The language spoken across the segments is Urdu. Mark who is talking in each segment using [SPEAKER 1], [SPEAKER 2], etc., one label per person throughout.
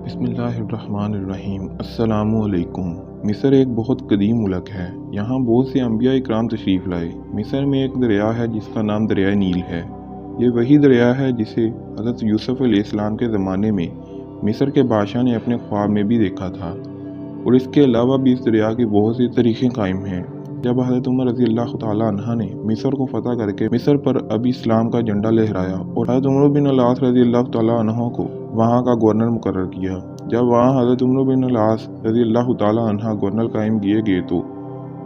[SPEAKER 1] بسم اللہ الرحمن الرحیم۔ السلام علیکم۔ مصر ایک بہت قدیم ملک ہے۔ یہاں بہت سے انبیاء اکرام تشریف لائے۔ مصر میں ایک دریا ہے جس کا نام دریائے نیل ہے۔ یہ وہی دریا ہے جسے حضرت یوسف علیہ السلام کے زمانے میں مصر کے بادشاہ نے اپنے خواب میں بھی دیکھا تھا، اور اس کے علاوہ بھی اس دریا کی بہت سی تاریخیں قائم ہیں۔ جب حضرت عمر رضی اللہ تعالیٰ عنہ نے مصر کو فتح کر کے مصر پر ابھی اسلام کا جھنڈا لہرایا اور حضرت عمر بن العاص رضی اللہ تعالیٰ عنہ کو وہاں کا گورنر مقرر کیا، جب وہاں حضرت عمر بن العاص رضی اللہ تعالیٰ عنہ گورنر قائم کیے گئے تو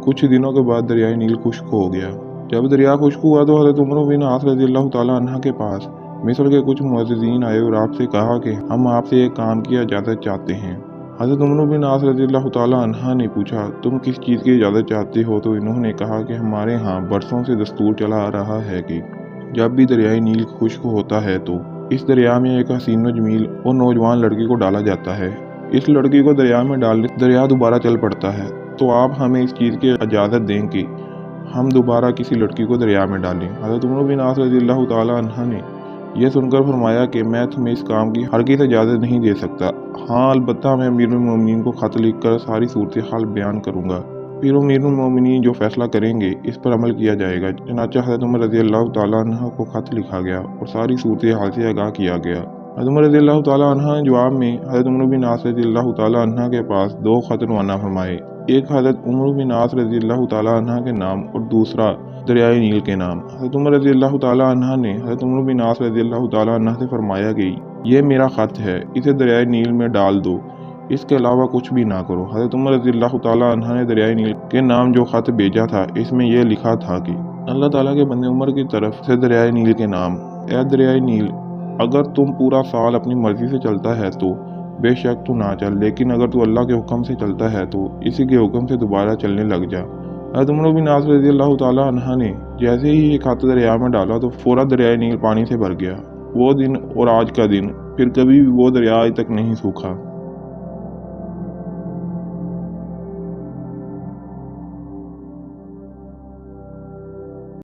[SPEAKER 1] کچھ دنوں کے بعد دریائے نیل خشک ہو گیا۔ جب دریا خشک ہوا تو حضرت عمر بن العاص رضی اللہ تعالیٰ عنہ کے پاس مصر کے کچھ معززین آئے اور آپ سے کہا کہ ہم آپ سے ایک کام کی اجازت چاہتے ہیں۔ حضرت عمر بن العاص رضی اللہ تعالیٰ عنہ نے پوچھا، تم کس چیز کی اجازت چاہتے ہو؟ تو انہوں نے کہا کہ ہمارے ہاں برسوں سے دستور چلا آ رہا ہے کہ جب بھی دریائے نیل خشک ہوتا ہے تو اس دریا میں ایک حسین و جمیل اور نوجوان لڑکی کو ڈالا جاتا ہے۔ اس لڑکی کو دریا میں ڈالنے سے دریا دوبارہ چل پڑتا ہے، تو آپ ہمیں اس چیز کی اجازت دیں کہ ہم دوبارہ کسی لڑکی کو دریا میں ڈالیں۔ حضرت عمر بن العاص رضی اللہ تعالیٰ عنہ نے یہ سن کر فرمایا کہ میں تمہیں اس کام کی ہرگز اجازت نہیں دے سکتا، ہاں البتہ میں امیر المومنین کو خط لکھ کر ساری صورتحال بیان کروں گا، پھر امیر المومنین جو فیصلہ کریں گے اس پر عمل کیا جائے گا۔ چنانچہ حضرت عمر رضی اللہ تعالیٰ عنہ کو خط لکھا گیا اور ساری صورتحال سے آگاہ کیا گیا۔ حضرت عمر رضی اللہ تعالیٰ عنہ نے جواب میں حضرت عمر بن العاص رضی اللہ تعالیٰ عنہ کے پاس 2 خط روانہ فرمائے، ایک حضرت عمر بن العاص رضی اللہ تعالیٰ عنہ کے نام اور دوسرا دریائے نیل کے نام۔ حضرت عمر رضی اللہ تعالیٰ عنہ نے حضرت عمر بن العاص رضی اللہ تعالیٰ عنہ سے فرمایا کہ یہ میرا خط ہے، اسے دریائے نیل میں ڈال دو، اس کے علاوہ کچھ بھی نہ کرو۔ حضرت عمر رضی اللہ تعالیٰ عنہ نے دریائے نیل کے نام جو خط بھیجا تھا اس میں یہ لکھا تھا کہ اللہ تعالیٰ کے بندے عمر کی طرف سے دریائے نیل کے نام، اے دریائے نیل، اگر تم پورا سال اپنی مرضی سے چلتا ہے تو بے شک تو نہ چل، لیکن اگر تو اللہ کے حکم سے چلتا ہے تو اسی کے حکم سے دوبارہ چلنے لگ جا۔ حضرت عمر بن العاص رضی اللہ تعالیٰ عنہ نے جیسے ہی یہ خط دریا میں ڈالا تو فوراً دریائے نیل پانی سے بھر گیا۔ وہ دن اور آج کا دن پھر کبھی بھی وہ دریا آج تک نہیں سوکھا۔